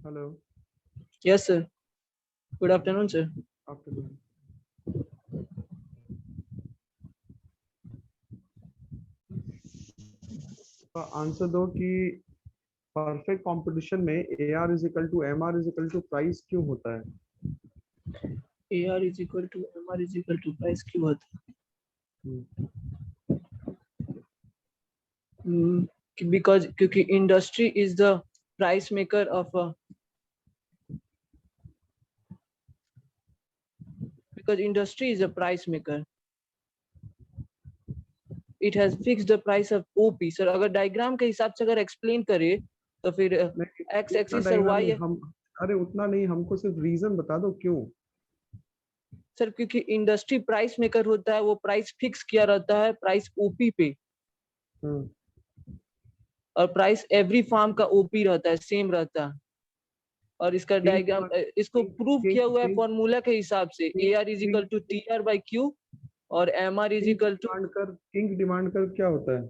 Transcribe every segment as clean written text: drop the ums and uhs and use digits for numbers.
Hello. Yes, sir. Good afternoon, sir. Afternoon. Answer दो कि perfect competition में AR is equal to MR is equal to price क्यों होता है? AR is equal to MR is equal to price क्यों होता है? Because क्योंकि industry is the price maker of because industry is a price maker. It has fixed the price of OP. Sir अगर diagram के हिसाब से अगर explain करे तो फिर एक्स एक्सिस सर वाई हम अरे उतना नहीं, हमको सिर्फ रीजन बता दो क्यों। सर क्योंकि इंडस्ट्री प्राइस मेकर होता है, वो प्राइस फिक्स किया रहता है प्राइस ओपी पे, और प्राइस एवरी फार्म का ओपी रहता है, सेम रहता है। और इसका डायग्राम इसको प्रूव किया हुआ है फॉर्मूला के हिसाब से AR is equal to TR by Q और MR is equal to king demand कर क्या होता है?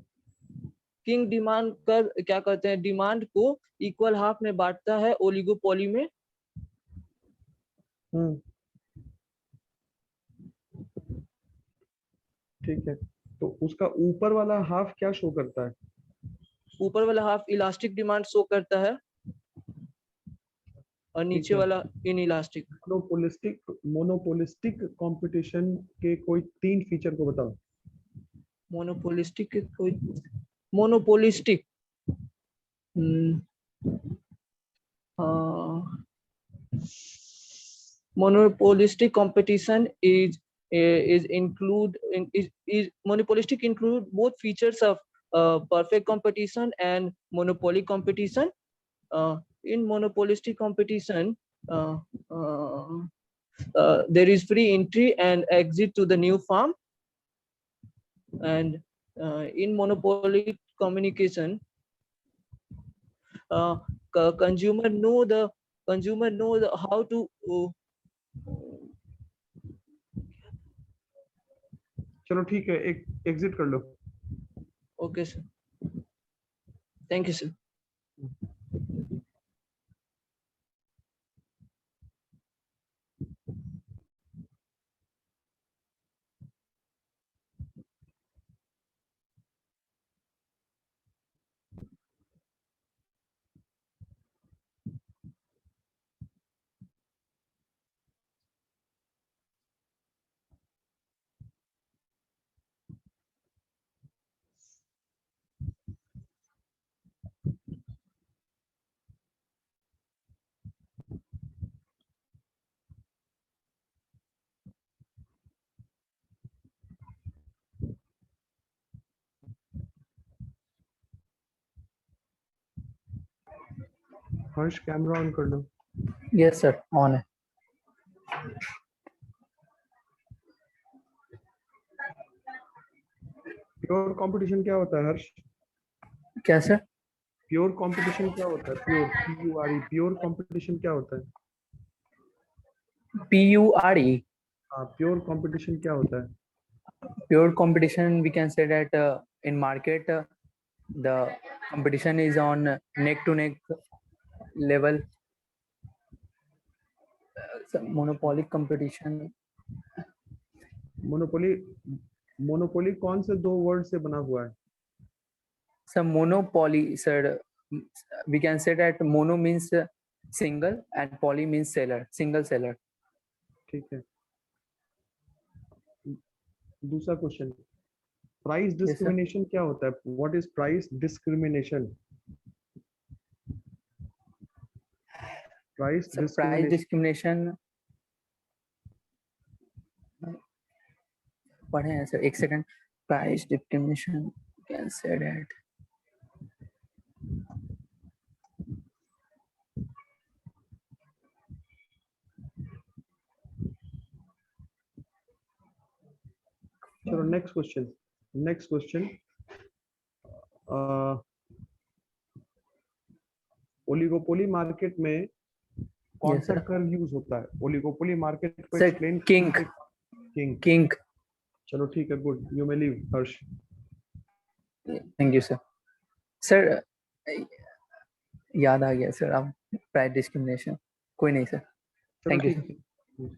किंग डिमांड कर क्या कहते हैं, डिमांड को इक्वल हाफ में बांटता है ओलिगोपोली में। ठीक है, तो उसका ऊपर वाला हाफ क्या शो करता है? ऊपर वाला हाफ इलास्टिक डिमांड शो करता है और नीचे वाला इन इलास्टिक। मोनोपोलिस्टिक कंपटीशन के कोई 3 फीचर को बताओ। मोनोपोलिस्टिक के कोई monopolistic monopolistic competition is monopolistic include both features of perfect competition and monopoly competition. In monopolistic competition, there is free entry and exit to the new farm, and in monopoly communication, consumer know how to चलो ठीक है, एक exit कर लो। Okay sir, thank you sir. Harsh camera on कर लो। Yes sir, on है। Pure competition क्या होता है हर्ष? क्या सर? प्योर कंपटीशन क्या होता है? PURE प्योर कंपटीशन क्या होता है? PURE हाँ, प्योर कंपटीशन क्या होता है? pure competition, we can say that in market the competition is on neck to neck level. Monopoly competition, monopoly कौन से 2 वर्ड से बना हुआ है? sir monopoly sir, we can say that mono means single and poly means seller, single seller. ठीक है, दूसरा question, price discrimination क्या होता है? What is price discrimination? Price discrimination पढ़े हैं सर, एक second. Price discrimination can say that चलो नेक्स्ट क्वेश्चन। ओलिगोपोली मार्केट में कौन सा कर्व यूज होता है? ओलिगोपोली मार्केट को एक्सप्लेन। किंग। चलो ठीक है, good, you may leave Harsh. Thank you sir. Sir याद आ गया सर, अब प्राइस डिस्क्रिमिनेशन। कोई नहीं सर, चलो थैंक यू ठीक सर। है।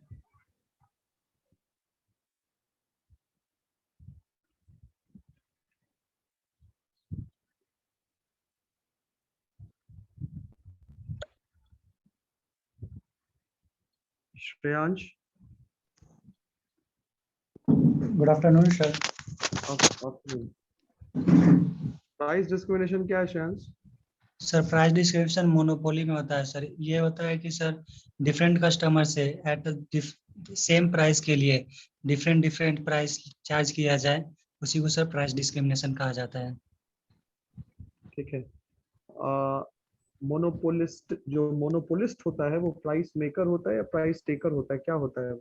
Shreyansh, good afternoon sir. Price discrimination क्या है Shreyansh? Sir price description monopoly में होता है सर। ये होता है कि सर डिफरेंट कस्टमर से एट सेम प्राइस के लिए डिफरेंट डिफरेंट प्राइस चार्ज किया जाए, उसी को सर प्राइस डिस्क्रिमिनेशन कहा जाता है। ठीक है। मोनोपोलिस्ट, जो मोनोपोलिस्ट होता है वो प्राइस मेकर होता है या प्राइस टेकर होता है, क्या होता है?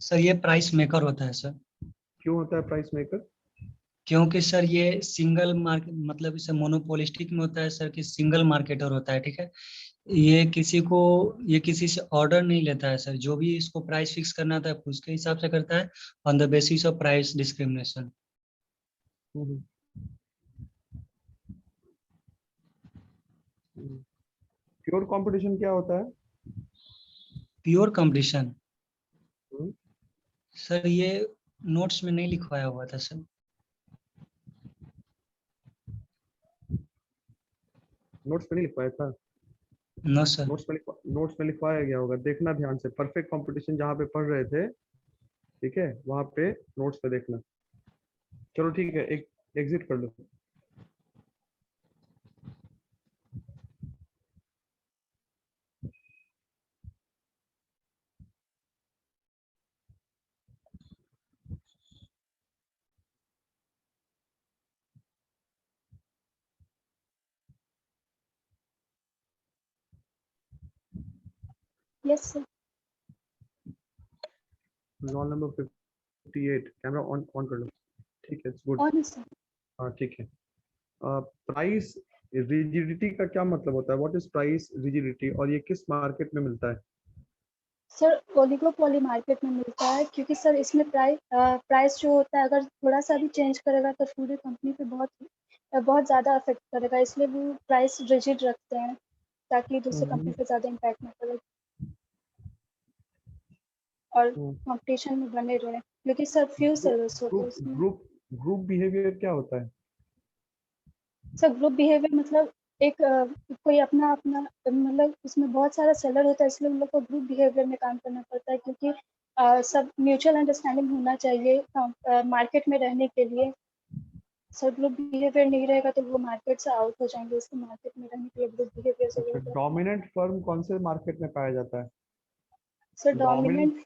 सर ये प्राइस मेकर होता है सर। क्यों होता है प्राइस मेकर? क्योंकि सर ये सिंगल मार्केट, मतलब इसे मोनोपोलिस्टिक में होता है सर कि सिंगल मार्केटर होता है, ठीक है। ये किसी से ऑर्डर नहीं लेता है सर, जो भी इसको प्राइस फिक्स करना था उसके हिसाब से करता है on the basis of price discrimination. Pure competition क्या होता है? प्योर कंपटीशन हम्म, सर ये नोट्स में नहीं लिखवाया हुआ था सर। नोट्स में नहीं लिखवाया था? No sir. नोट्स में लिखवाया गया होगा, देखना ध्यान से। परफेक्ट कंपटीशन जहाँ पे पढ़ रहे थे, ठीक है, वहां पे नोट्स पे देखना। चलो ठीक है, एक एग्जिट कर लो। Yes, sir. Roll number 58, camera on on कर लो। ठीक है, इट्स गुड। On, sir. हाँ ठीक है। प्राइस रिजिडिटी का क्या मतलब होता है? व्हाट इज प्राइस रिजिडिटी, और ये किस मार्केट में मिलता है? सर ओलिगोपोली मार्केट में मिलता है, क्योंकि सर इसमें प्राइस जो होता है अगर थोड़ा सा भी चेंज करेगा तो पूरी कंपनी पे बहुत ज़्यादा अफेक्ट करेगा, इसलिए वो प्राइस रिजिड रखते हैं ताकि दूसरी कंपनी पे ज़्यादा इम्पैक्ट ना पड़े और कंपटीशन में बने रहे, क्योंकि सर फ्यू सेलर्स होते हैं उसमें। ग्रुप बिहेवियर क्या होता है? सर ग्रुप बिहेवियर मतलब एक कोई अपना अपना मतलब उसमें बहुत सारा सेलर होता है, इसलिए उन लोग को ग्रुप बिहेवियर में काम करना पड़ता है, क्योंकि सब म्यूचुअल अंडरस्टैंडिंग होना चाहिए मार्केट में रहने के लिए। सर ग्रुप बिहेवियर नहीं रहेगा तो वो मार्केट से आउट हो जाएंगे, इसलिए मार्केट में रहने के लिए ग्रुप बिहेवियर जरूरत है। डोमिनेंट फर्म कौन से मार्केट में पाया जाता है? सर डोमिनेंट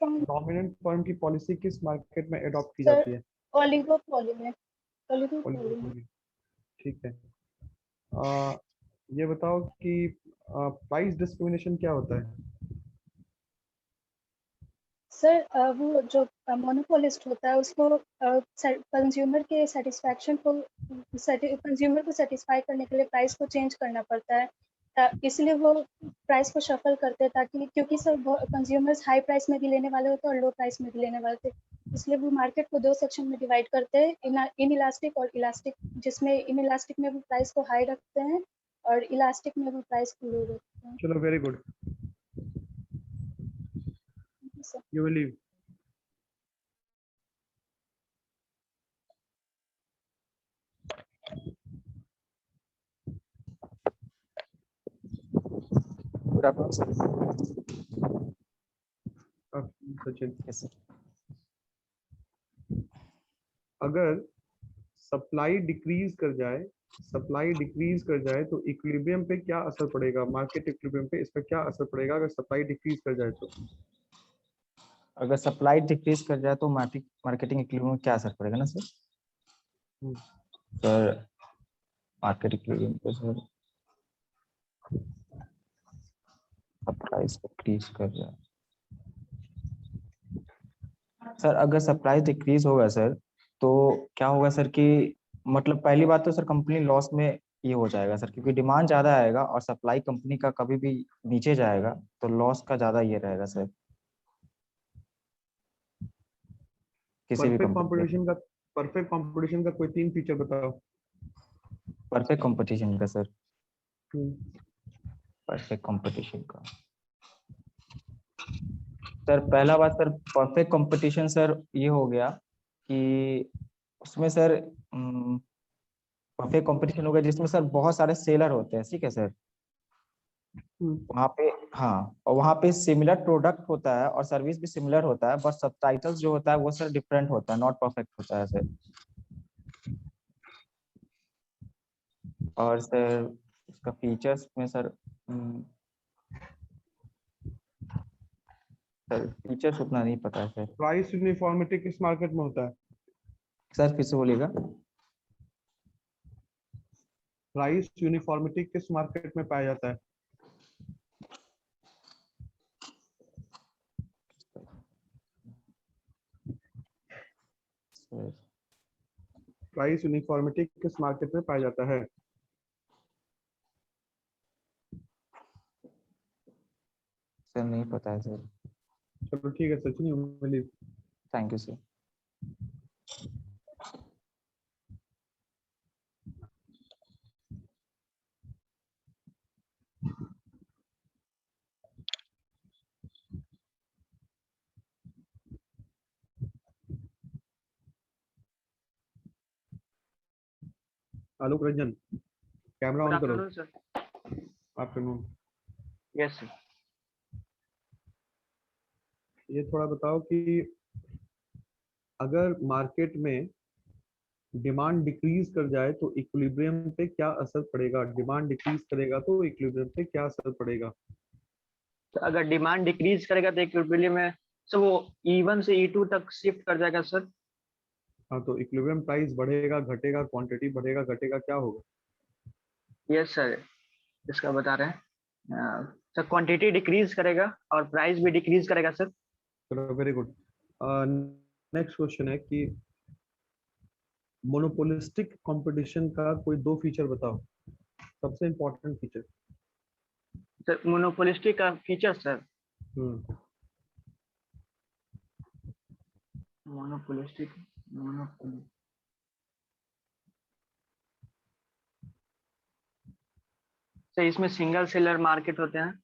फर्म की पॉलिसी किस मार्केट में अडॉप्ट की सर जाती है? ओलिगोपोली में। ठीक है। ये बताओ कि प्राइस डिस्क्रिमिनेशन क्या होता है? सर वो जो मोनोपोलिस्ट होता है उसको कंज्यूमर के सेटिस्फैक्शन को कंज्यूमर को सेटिस्फाई करने के लिए प्राइस को चेंज करना पड़ता है, इसलिए वो प्राइस को शफल करते हैं, ताकि क्योंकि सर कंज्यूमर्स हाई प्राइस में भी लेने वाले होते हैं और लो प्राइस में भी लेने वाले थे, इसलिए वो मार्केट को दो सेक्शन में डिवाइड करते हैं, इन इलास्टिक और इलास्टिक, जिसमें इन इलास्टिक में वो प्राइस को हाई रखते हैं और इलास्टिक में वो प्राइस को लो रखते हैं। चलो, very good, you will leave. Good afternoon sir. Sachin, yes sir. अगर सप्लाई डिक्रीज कर जाए तो इक्विलिब्रियम पे क्या असर पड़ेगा? मार्केट इक्विलिब्रियम पे इसका क्या असर पड़ेगा अगर सप्लाई डिक्रीज कर जाए तो? अगर सप्लाई डिक्रीज कर जाए तो मार्केटिंग इक्विलिब्रियम में क्या असर पड़ेगा ना सर? सर मार्केट इक्विलिब्रियम पे सर प्राइस डिक्रीज कर जाए सर, अगर सप्लाई डिक्रीज होगा सर तो क्या होगा सर कि मतलब पहली बात तो सर कंपनी लॉस में ये हो जाएगा सर, क्योंकि डिमांड ज्यादा आएगा और सप्लाई कंपनी का कभी भी नीचे जाएगा तो लॉस का ज्यादा ये रहेगा सर किसी भी कंपनी। परफेक्ट कंपटीशन का कोई 3 फीचर बताओ। परफेक्ट कंपटीशन का सर, परफेक्ट कंपटीशन का सर पहला बात सर, परफेक्ट कंपटीशन सर ये हो गया कि उसमें सर परफेक्ट कंपटीशन हो गया जिसमें सर बहुत सारे सेलर होते हैं, ठीक है सर। वहाँ पे हाँ, और वहाँ पे सिमिलर प्रोडक्ट होता है और सर्विस भी सिमिलर होता है, बस सबटाइटल्स जो होता है वो सर डिफरेंट होता है, नॉट परफेक्ट होता है सर। और सर इसका फीचर्स में सर सर फीचर्स उतना नहीं पता है सर। प्राइस यूनिफॉर्मिटी किस मार्केट में होता है? सर फिर से बोलिएगा। प्राइस यूनिफॉर्मिटी किस मार्केट में पाया जाता है? सर प्राइस यूनिफॉर्मिटी किस मार्केट में पाया जाता है? सर नहीं पता है सर। चलो ठीक है Sachin, you may leave. Thank you sir. Alok Ranjan, camera good on करो। Afternoon sir. Afternoon. Yes sir. ये थोड़ा बताओ कि अगर मार्केट में डिमांड डिक्रीज कर जाए तो इक्विलिब्रियम पे क्या असर पड़ेगा? डिमांड डिक्रीज करेगा तो इक्विलिब्रियम पे क्या असर पड़ेगा? तो अगर डिमांड डिक्रीज करेगा तो इक्विलिब्रियम में सर वो E1 से E2 तक शिफ्ट कर जाएगा सर। हाँ, तो इक्विलिब्रियम प्राइस बढ़ेगा घटेगा, क्वांटिटी बढ़ेगा घटेगा, क्या होगा? यस सर, इसका बता रहे हैं सर, क्वांटिटी डिक्रीज करेगा और प्राइस भी डिक्रीज करेगा सर। चलो वेरी गुड। नेक्स्ट क्वेश्चन है कि मोनोपोलिस्टिक कंपटीशन का कोई दो फीचर बताओ, सबसे इंपॉर्टेंट फीचर। सर मोनोपोलिस्टिक का फीचर सर, मोनोपोलिस्टिक सर इसमें सिंगल सेलर मार्केट होते हैं।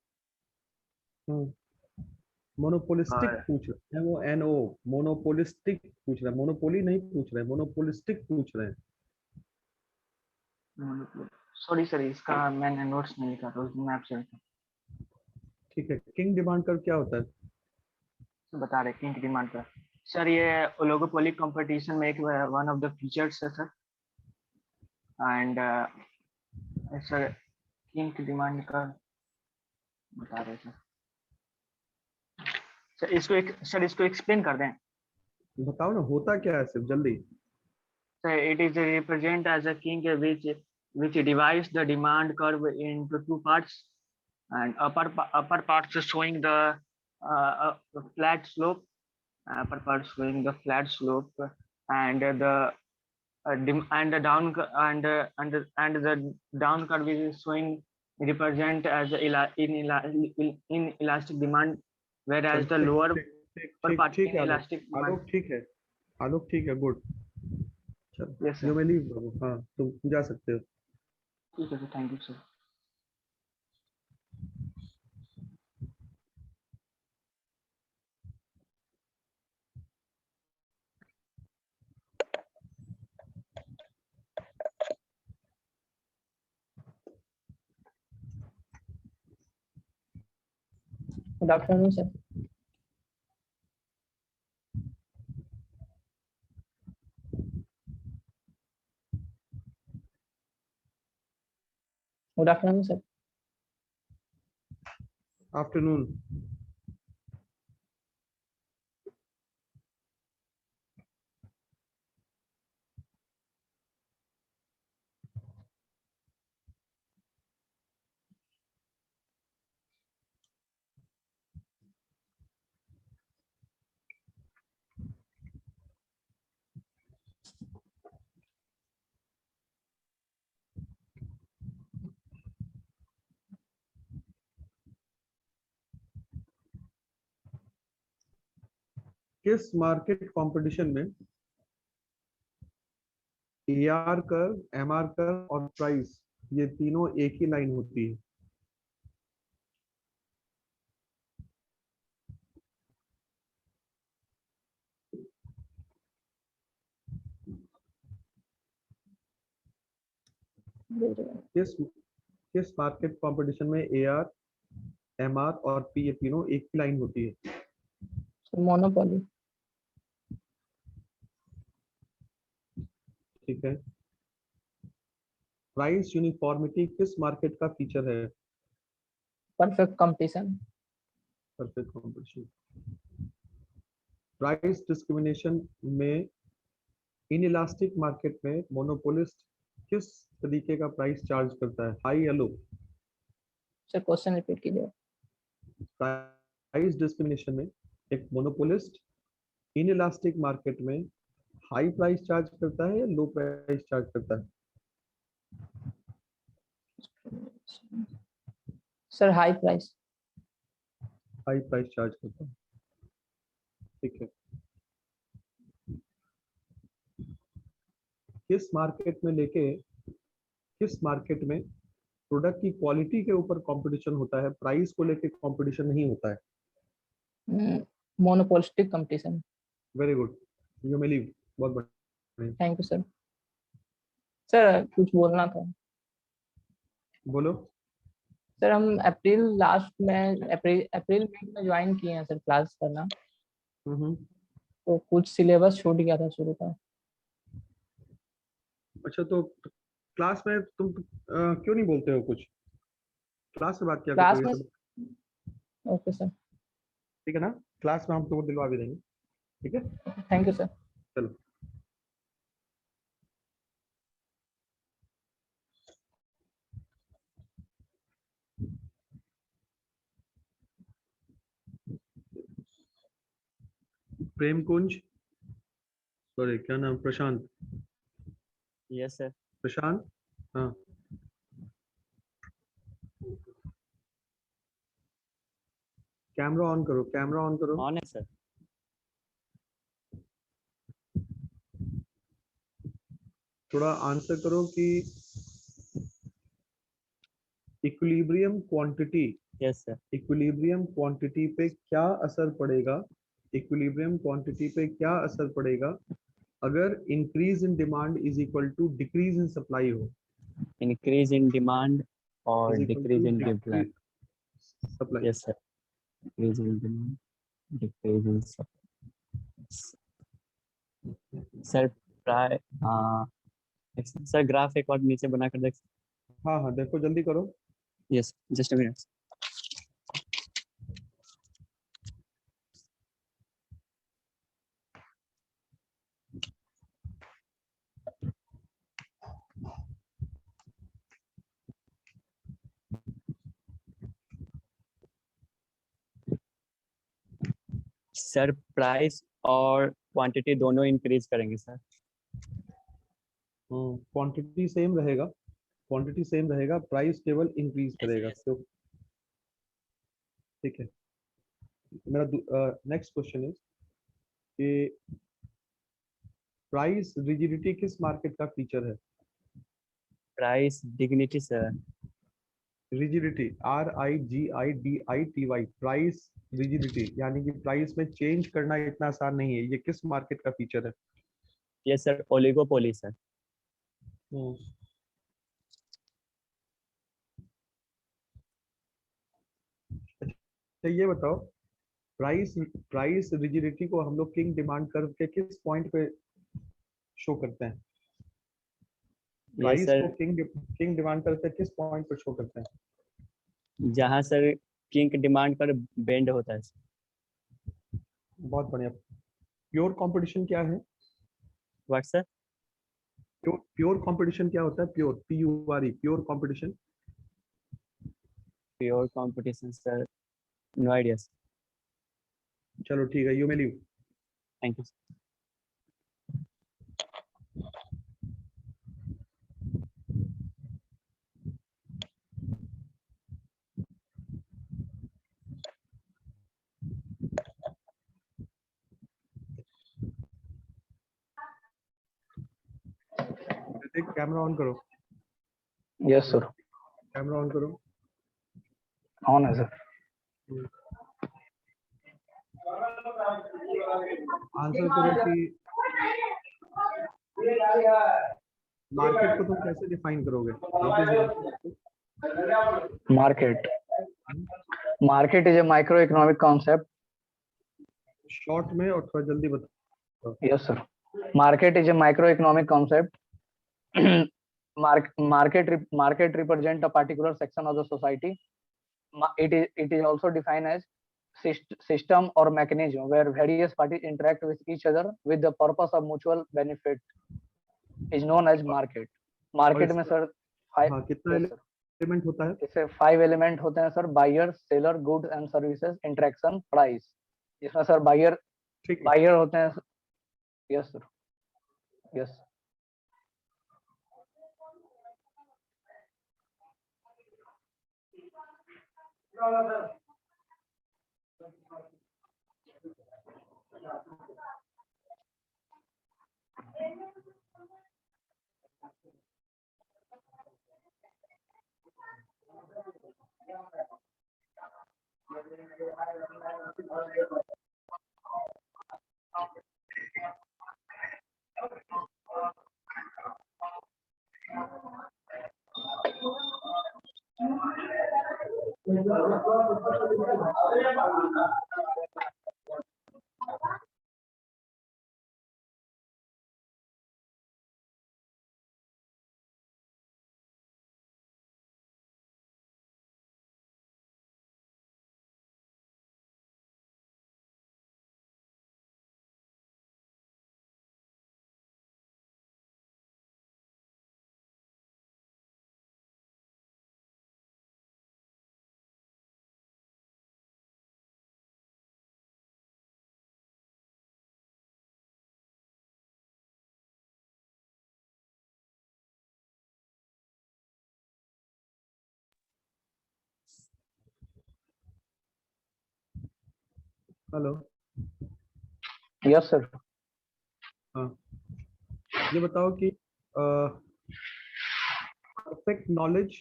मोनोपोलिस्टिक और पूछ रहे हैं वो, NO मोनोपोलिस्टिक पूछ रहे हैं, मोनोपोली नहीं पूछ रहे हैं, मोनोपोलिस्टिक पूछ रहे हैं। सॉरी सर, इसका मैंने नोट्स नहीं लिखा था, उसमें आपसे ठीक है, किंग डिमांड कर क्या होता है? बता रहे किंग डिमांड का सर, ये ओलिगोपोली कंपटीशन में एक वन ऑफ द फीचर्स है sir. And sir king demand का बता रहे सर। सर इसको एक्सप्लेन कर दें। बताओ ना, होता क्या है सिर्फ जल्दी। Sir it is represent as a king which divides the demand curve into two parts, and upper parts showing the flat slope, upper part showing the flat slope, and the and the down curve is showing represent as inelastic demand, whereas the lower upper part ठीक है inelastic demand. आलोक, ठीक है आलोक, ठीक है, good. चलो Yes sir. You may leave बाबू, हाँ तुम जा सकते हो। ठीक है sir, thank you sir. Good afternoon sir. Good afternoon sir. Afternoon. किस मार्केट कंपटीशन में AR कर्व, MR कर्व और प्राइस, ये तीनों एक ही लाइन होती है? किस मार्केट कंपटीशन में AR, MR और P ये तीनों एक ही लाइन होती है? मोनोपोली। ठीक है। प्राइस यूनिफॉर्मिटी किस मार्केट का फीचर है? Perfect competition. Perfect competition. Price discrimination में इनइलास्टिक मार्केट में मोनोपोलिस्ट किस तरीके का प्राइस चार्ज करता है, हाई या लो? सर क्वेश्चन रिपीट कीजिए। प्राइस डिस्क्रिमिनेशन में एक मोनोपोलिस्ट इनइलास्टिक मार्केट में हाई प्राइस चार्ज करता है या लो प्राइस चार्ज करता है? Sir high price. High price charge करता है। ठीक है। किस मार्केट में प्रोडक्ट की क्वालिटी के ऊपर कंपटीशन होता है, प्राइस को लेके कंपटीशन नहीं होता है? Monopolistic competition. Very good, you may leave. बहुत बढ़िया। Thank you sir. सर कुछ बोलना था। बोलो। सर हम अप्रैल में ज्वाइन किए हैं सर क्लास करना, तो कुछ सिलेबस छूट गया था शुरू का। अच्छा, तो क्लास में तुम क्यों नहीं बोलते हो कुछ? क्लास में बात क्या क्लास करते हो में। ये सब? Okay sir. ठीक है ना, क्लास में हम तुमको दिलवा भी देंगे। ठीक है, थैंक यू सर। चलो। प्रेम कुंज, सॉरी क्या नाम, प्रशांत? Yes sir. प्रशांत, हाँ। कैमरा ऑन करो, कैमरा ऑन करो। ऑन है सर। थोड़ा आंसर करो कि equilibrium quantity, yes sir. Equilibrium quantity पे क्या असर पड़ेगा, इक्विलिब्रियम क्वांटिटी पे क्या असर पड़ेगा अगर increase in demand is equal to decrease in supply हो? इंक्रीज इन डिमांड और Is equal decrease to in decrease supply. supply. Yes sir. Increase in demand, decrease in supply. Sir प्राय sir graph एक बार नीचे बना कर देख। हाँ हाँ, देखो जल्दी करो। Yes, just a minute. Sir price और क्वांटिटी दोनों इंक्रीज करेंगे सर। क्वांटिटी सेम रहेगा, क्वांटिटी सेम रहेगा, प्राइस केवल इंक्रीज करेगा। तो ठीक है, मेरा नेक्स्ट क्वेश्चन इज कि प्राइस रिजिडिटी किस मार्केट का फीचर है? Price dignity sir. Rigidity, RIGIDITY, price rigidity यानी कि प्राइस में चेंज करना इतना आसान नहीं है, ये किस मार्केट का फीचर है? Yes sir, oligopoly sir. तो ये बताओ, प्राइस प्राइस रिजिडिटी को हम लोग किंग डिमांड कर्व के किस पॉइंट पे शो करते हैं? प्राइस को किंग डिमांड कर्व पे किस पॉइंट पे शो करते हैं? जहाँ सर किंग डिमांड पर बेंड होता है। बहुत बढ़िया। प्योर कंपटीशन क्या है? What sir? प्योर कंपटीशन क्या होता है? Pure, PURE, pure competition. Pure competition sir, no idea. चलो ठीक है, you may leave. Thank you. Camera on करो। Yes sir. कैमरा ऑन करो। ऑन है सर। आंसर करो कि मार्केट को तुम कैसे डिफाइन करोगे? Market is a microeconomic concept. Short में और थोड़ा जल्दी बताओ। Yes, sir. Market is a microeconomic concept. Market represent a particular section of the society. It is also defined as system or mechanism where various parties interact with each other with the purpose of mutual benefit is known as market. Market में sir कितना element होता है? इससे 5 element होते हैं sir, buyer, seller, goods and services, interaction, price. इसमें sir buyer होते हैं। Yes sir, yes. Hello. Yes sir. हाँ, ये बताओ कि परफेक्ट नॉलेज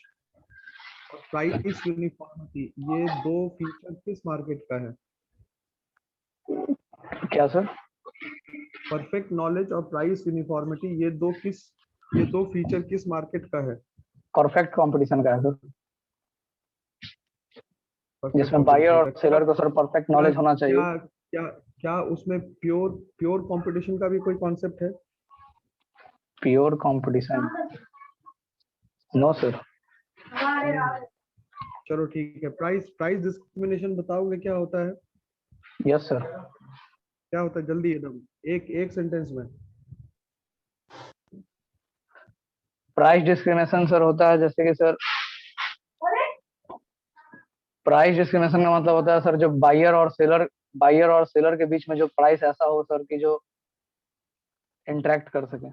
और प्राइस यूनिफॉर्मिटी ये दो फीचर किस मार्केट का है? क्या सर? परफेक्ट नॉलेज और प्राइस यूनिफॉर्मिटी ये दो फीचर किस मार्केट का है? परफेक्ट कंपटीशन का है सर, जिसमें बायर और सेलर को सर परफेक्ट नॉलेज होना चाहिए। क्या उसमें प्योर कंपटीशन का भी कोई कॉन्सेप्ट है? Pure competition? No sir. चलो ठीक है। प्राइस डिस्क्रिमिनेशन बताओगे क्या होता है? Yes sir. क्या होता है? जल्दी एकदम एक सेंटेंस में। प्राइस डिस्क्रिमिनेशन सर होता है जैसे कि सर, प्राइस डिस्क्रिमिनेशन का मतलब होता है सर जो बायर और सेलर के बीच में जो प्राइस ऐसा हो सर कि जो इंटरेक्ट कर सके।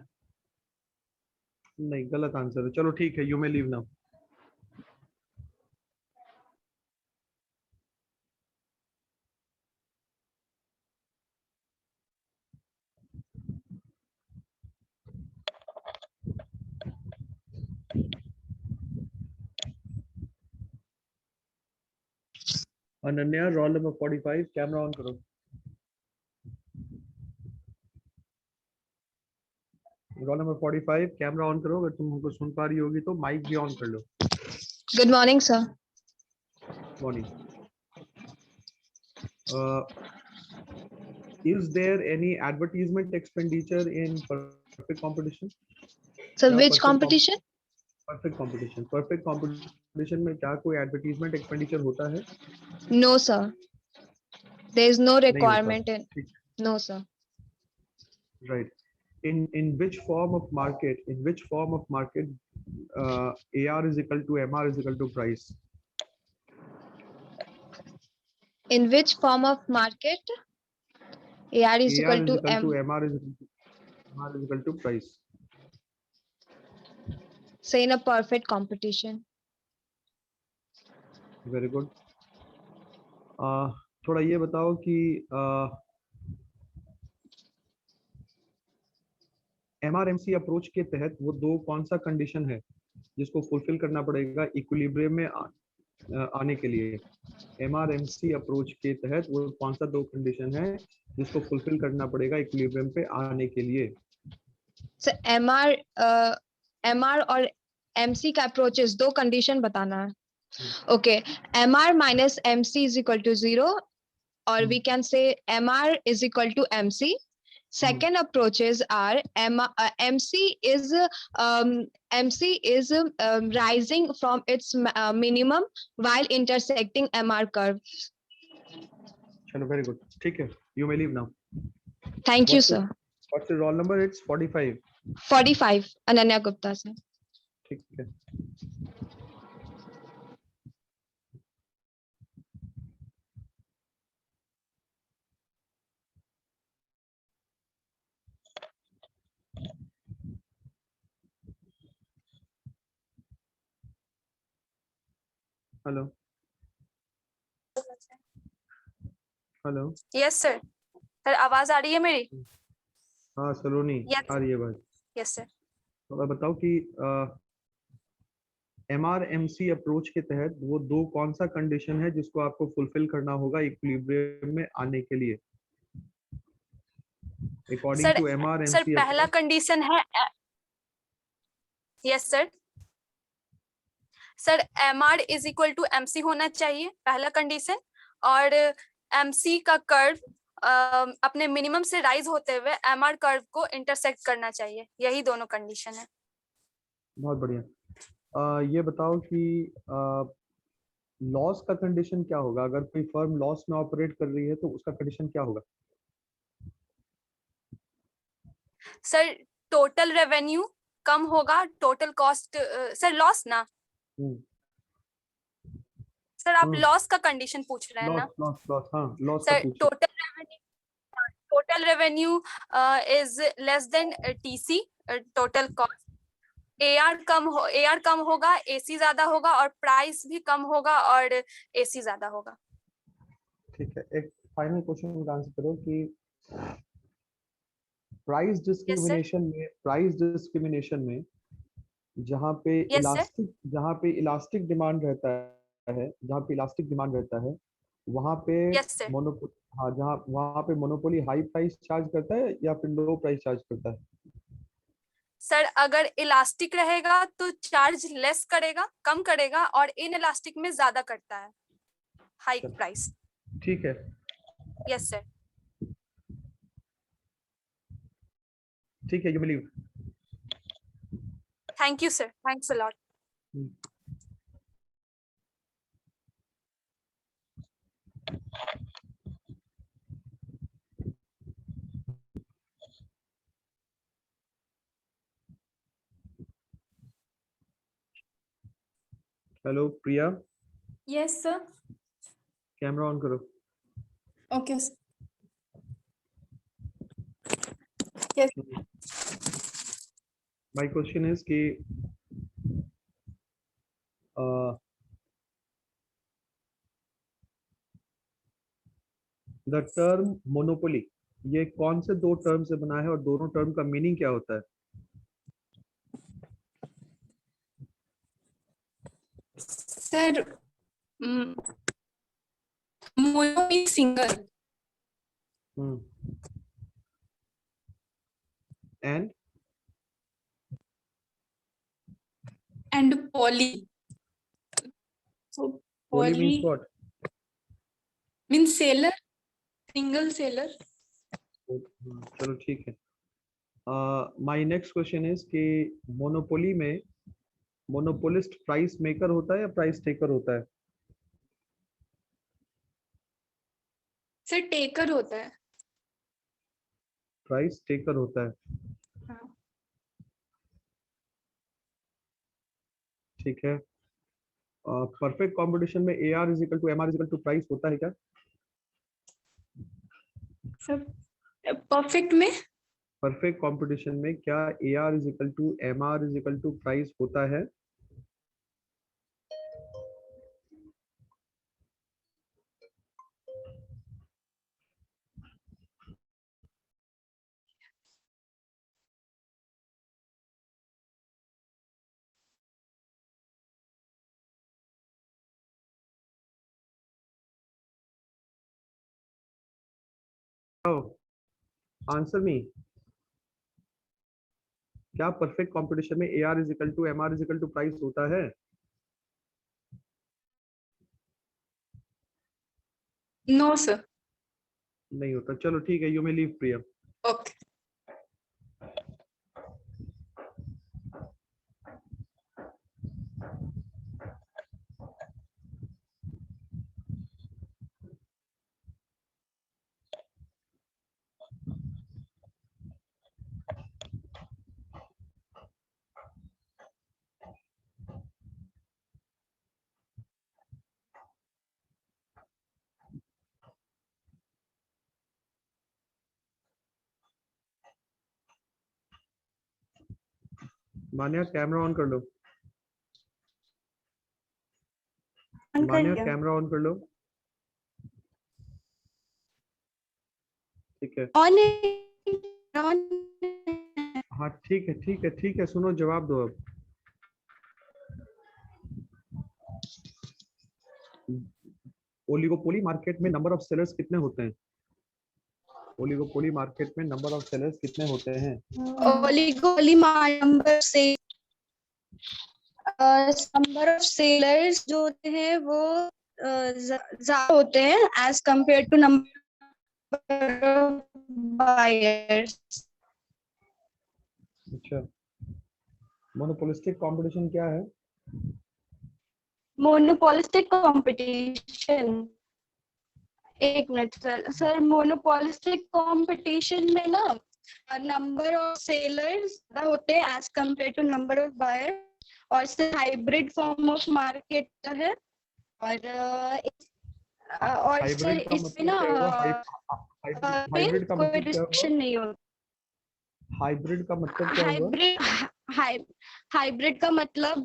नहीं, गलत आंसर है। चलो ठीक है, you may leave now. Ananya, roll number 45, camera on करो। रोल नंबर 45, कैमरा ऑन करो। अगर तुम हमको सुन पा रही होगी तो माइक भी ऑन कर लो। Good morning sir. Morning. Is there any advertisement expenditure in perfect competition? So which competition? Perfect competition। perfect competition में क्या कोई advertisement expenditure होता है? No sir, there is no requirement in. No sir. Right. In which form of market AR is equal to MR is equal to price? In which form of market AR is equal to MR is equal to price? Say in a perfect competition. Very good. थोड़ा ये बताओ कि MRMC approach के तहत वो दो कौन सा कंडीशन है जिसको फुलफिल करना पड़ेगा इक्विलिब्रियम में आने के लिए? MRMC अप्रोच के तहत वो कौन सा दो कंडीशन है जिसको फुलफिल करना पड़ेगा इक्विलिब्रियम पे आने के लिए? So MR MR और MC का अप्रोचेस, दो कंडीशन बताना है. Okay, MR minus MC is equal to 0, or we can say MR is equal to MC. Second approaches are MC is rising from its minimum while intersecting MR curve. चलो, very good. ठीक है, you may leave now. Thank you, sir. What's your roll number? It's 45. 45, Ananya Gupta, sir. ठीक है. Hello. Hello. Yes sir. Sir आवाज आ रही है मेरी? हाँ सलोनी, Yes. आ रही है बात. Yes sir. तो बताओ कि MRMC अप्रोच के तहत वो दो कौन सा कंडीशन है जिसको आपको फुलफिल करना होगा इक्विलिब्रियम में आने के लिए, अकॉर्डिंग टू सर MRMC पहला कंडीशन है. Yes sir. Sir MR is equal to MC होना चाहिए, पहला कंडीशन. और MC का कर्व अपने मिनिमम से राइज होते हुए MR कर्व को इंटरसेक्ट करना चाहिए. यही दोनों कंडीशन है. बहुत बढ़िया. ये बताओ कि लॉस का कंडीशन क्या होगा? अगर कोई फर्म लॉस में ऑपरेट कर रही है तो उसका कंडीशन क्या होगा? सर टोटल रेवेन्यू कम होगा, टोटल कॉस्ट. सर लॉस ना? सर आप लॉस का कंडीशन पूछ रहे हैं ना? लॉस हाँ, लॉस का सर पूछो. Total revenue is less than TC, total cost. AR कम होगा, AC ज्यादा होगा, और प्राइस भी कम होगा और AC ज्यादा होगा. ठीक है, एक फाइनल क्वेश्चन का आंसर करो कि प्राइस डिस्क्रिमिनेशन में जहाँ पे इलास्टिक डिमांड रहता है, वहाँ पे मोनोपोली हाई प्राइस चार्ज करता है या फिर लो प्राइस चार्ज करता है? सर अगर इलास्टिक रहेगा तो चार्ज लेस करेगा, कम करेगा, और इन इलास्टिक में ज्यादा करता है हाई प्राइस. ठीक है. Yes sir. ठीक है, you believe. Thank you sir. Thanks a lot. Hello Priya. Yes sir. Camera on करो. Okay sir. Yes. My question is कि द टर्म मोनोपोली ये कौन से दो टर्म से बना है और दोनों टर्म का मीनिंग क्या होता है? Sir mono mean single. And poly. So Poly means what? means seller, single seller. चलो ठीक है. माय नेक्स्ट क्वेश्चन इज कि मोनोपोली में मोनोपोलिस्ट प्राइस मेकर होता है या प्राइस टेकर होता है? सर टेकर होता है. प्राइस टेकर होता है. हाँ. ठीक है. परफेक्ट कंपटीशन में AR is equal to MR is equal to price होता है क्या? सर परफेक्ट कंपटीशन में क्या AR is equal to MR is equal to price होता है? Answer me. क्या परफेक्ट कंपटीशन में AR is equal to MR is equal to price होता है? No sir. नहीं होता। चलो ठीक है, you may leave Priya. Okay. Manya camera on कर लो। ऑन कर मान्या लिया। कैमरा ऑन कर लो। ठीक है। ऑन हाँ ठीक है ठीक है ठीक है, सुनो जवाब दो अब। ओलिगोपोली मार्केट में नंबर ऑफ सेलर्स कितने होते हैं? ओलिगोपोली मार्केट में नंबर ऑफ सेलर्स कितने होते हैं? ओलिगोपोली नंबर से नंबर ऑफ सेलर्स जो होते हैं वो ज्यादा होते हैं as compare to number of buyers. अच्छा, मोनोपोलिस्टिक कंपटीशन क्या है? मोनोपोलिस्टिक कंपटीशन, एक मिनट सर मोनोपोलिस्टिक कंपटीशन में ना नंबर ऑफ सेलर्स होते हैं as compare to number of buyer, और इससे हाइब्रिड फॉर्म ऑफ मार्केट है। और सर इसमें ना हाइब्रिड का कोई मतलब क्या रिस्ट्रिक्शन नहीं होता। हाइब्रिड का मतलब क्या होगा? हाइब्रिड का मतलब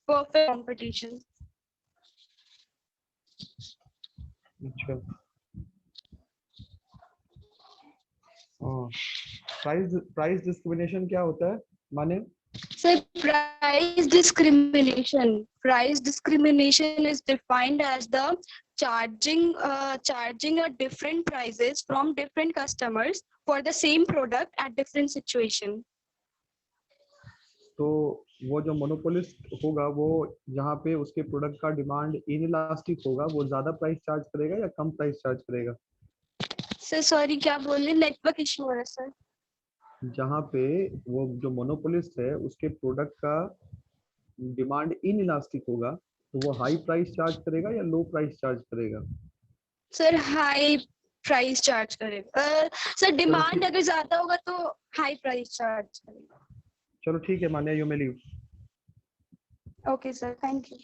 परफेक्ट कंपटीशन। अच्छा, प्राइस डिस्क्रिमिनेशन क्या होता है माने? Sir price discrimination is defined as the charging different prices from different customers for the same product at different situation. तो वो जो मोनोपोलिस्ट होगा वो जहाँ पे उसके प्रोडक्ट का डिमांड इनइलास्टिक होगा, वो ज्यादा प्राइस चार्ज करेगा या कम प्राइस चार्ज करेगा? सर सॉरी क्या बोल रहे, नेटवर्क इशू हो रहा है सर। जहाँ पे वो जो मोनोपोलिस्ट है उसके प्रोडक्ट का डिमांड इनइलास्टिक होगा तो वो हाई प्राइस चार्ज करेगा या लो प्राइस चार्ज करेगा? सर हाई प्राइस चार्ज करेगा। सर डिमांड अगर ज्यादा होगा तो हाई प्राइस चार्ज करेगा। चलो ठीक है Manya, you may leave. Okay sir, thank you.